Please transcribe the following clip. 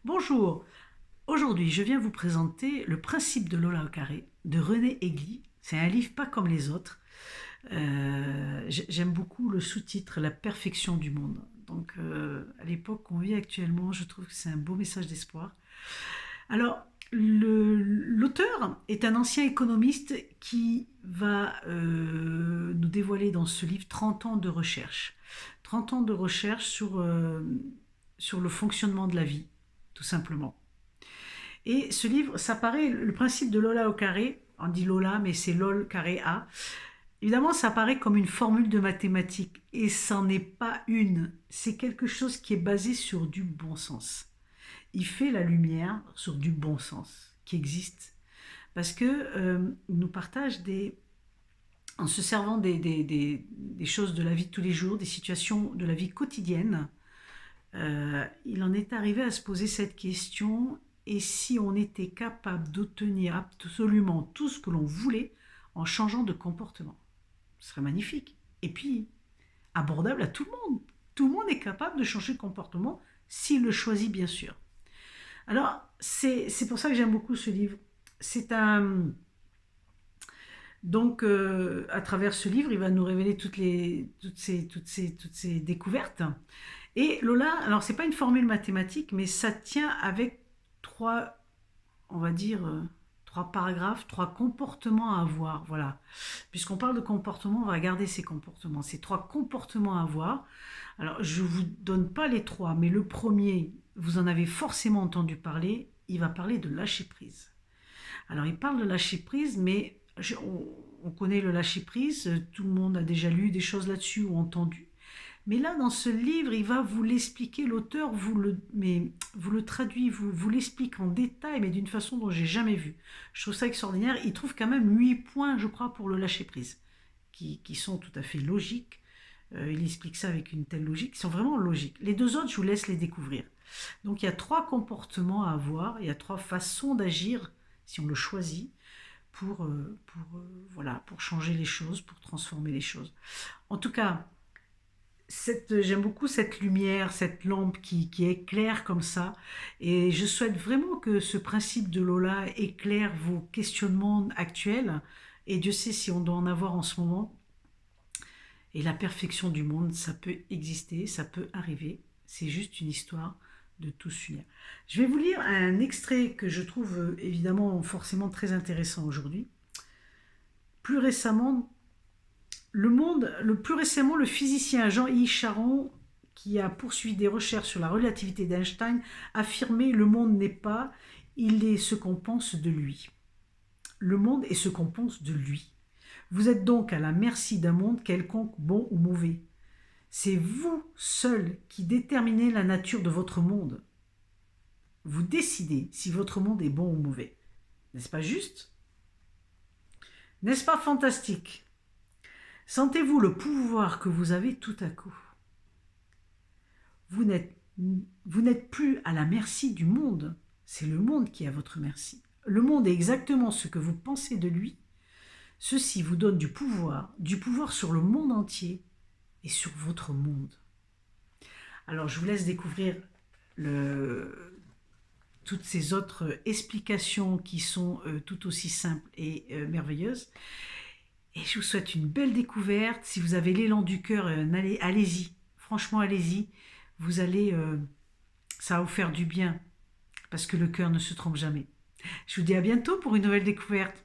Bonjour, aujourd'hui je viens vous présenter Le principe de Lola au carré de René Egli. C'est un livre pas comme les autres. J'aime beaucoup le sous-titre La perfection du monde. Donc à l'époque qu'on vit actuellement, je trouve que c'est un beau message d'espoir. Alors, l'auteur est un ancien économiste qui va nous dévoiler dans ce livre 30 ans de recherche. 30 ans de recherche sur le fonctionnement de la vie, tout simplement. Et ce livre, ça paraît, le principe de Lola au carré, on dit Lola, mais c'est LOL carré A. Évidemment, ça paraît comme une formule de mathématiques, et ça n'en est pas une. C'est quelque chose qui est basé sur du bon sens. Il fait la lumière sur du bon sens qui existe. Parce que il nous partage en se servant des choses de la vie de tous les jours, des situations de la vie quotidienne, il en est arrivé à se poser cette question, et si on était capable d'obtenir absolument tout ce que l'on voulait en changeant de comportement? Ce serait magnifique. Et puis, abordable à tout le monde. Tout le monde est capable de changer de comportement s'il le choisit, bien sûr. Alors, c'est pour ça que j'aime beaucoup ce livre. C'est un... Donc, à travers ce livre, il va nous révéler toutes ces découvertes. Et Lola, alors c'est pas une formule mathématique, mais ça tient avec trois, on va dire, trois paragraphes, trois comportements à avoir. Voilà. Puisqu'on parle de comportement, on va regarder ces comportements, ces trois comportements à avoir. Alors, je vous donne pas les trois, mais le premier, vous en avez forcément entendu parler, il va parler de lâcher prise. Alors, il parle de lâcher prise, mais on connaît le lâcher prise, tout le monde a déjà lu des choses là-dessus ou entendu. Mais là, dans ce livre, il va vous l'expliquer, l'auteur vous le traduit, vous l'explique en détail, mais d'une façon dont j'ai jamais vu. Je trouve ça extraordinaire. Il trouve quand même 8 points, je crois, pour le lâcher prise, qui sont tout à fait logiques. Il explique ça avec une telle logique, qui sont vraiment logiques. Les deux autres, je vous laisse les découvrir. Donc il y a trois comportements à avoir, il y a trois façons d'agir, si on le choisit, voilà, pour changer les choses, pour transformer les choses. En tout cas, j'aime beaucoup cette lumière, cette lampe qui éclaire comme ça. Et je souhaite vraiment que ce principe de Lola éclaire vos questionnements actuels. Et Dieu sait si on doit en avoir en ce moment. Et la perfection du monde, ça peut exister, ça peut arriver. C'est juste une histoire de tous s'unir. Je vais vous lire un extrait que je trouve évidemment forcément très intéressant aujourd'hui. Plus récemment, plus récemment, le physicien Jean-Yves Charon, qui a poursuivi des recherches sur la relativité d'Einstein, affirmait: le monde n'est pas, il est ce qu'on pense de lui. Le monde est ce qu'on pense de lui. Vous êtes donc à la merci d'un monde quelconque, bon ou mauvais. C'est vous seul qui déterminez la nature de votre monde. Vous décidez si votre monde est bon ou mauvais. N'est-ce pas juste? N'est-ce pas fantastique? Sentez-vous le pouvoir que vous avez tout à coup? Vous n'êtes, vous n'êtes plus à la merci du monde, c'est le monde qui est à votre merci. Le monde est exactement ce que vous pensez de lui. Ceci vous donne du pouvoir sur le monde entier et sur votre monde. Alors je vous laisse découvrir toutes ces autres explications qui sont tout aussi simples et merveilleuses. Et je vous souhaite une belle découverte. Si vous avez l'élan du cœur, allez-y. Franchement, allez-y. Vous allez, ça va vous faire du bien, parce que le cœur ne se trompe jamais. Je vous dis à bientôt pour une nouvelle découverte.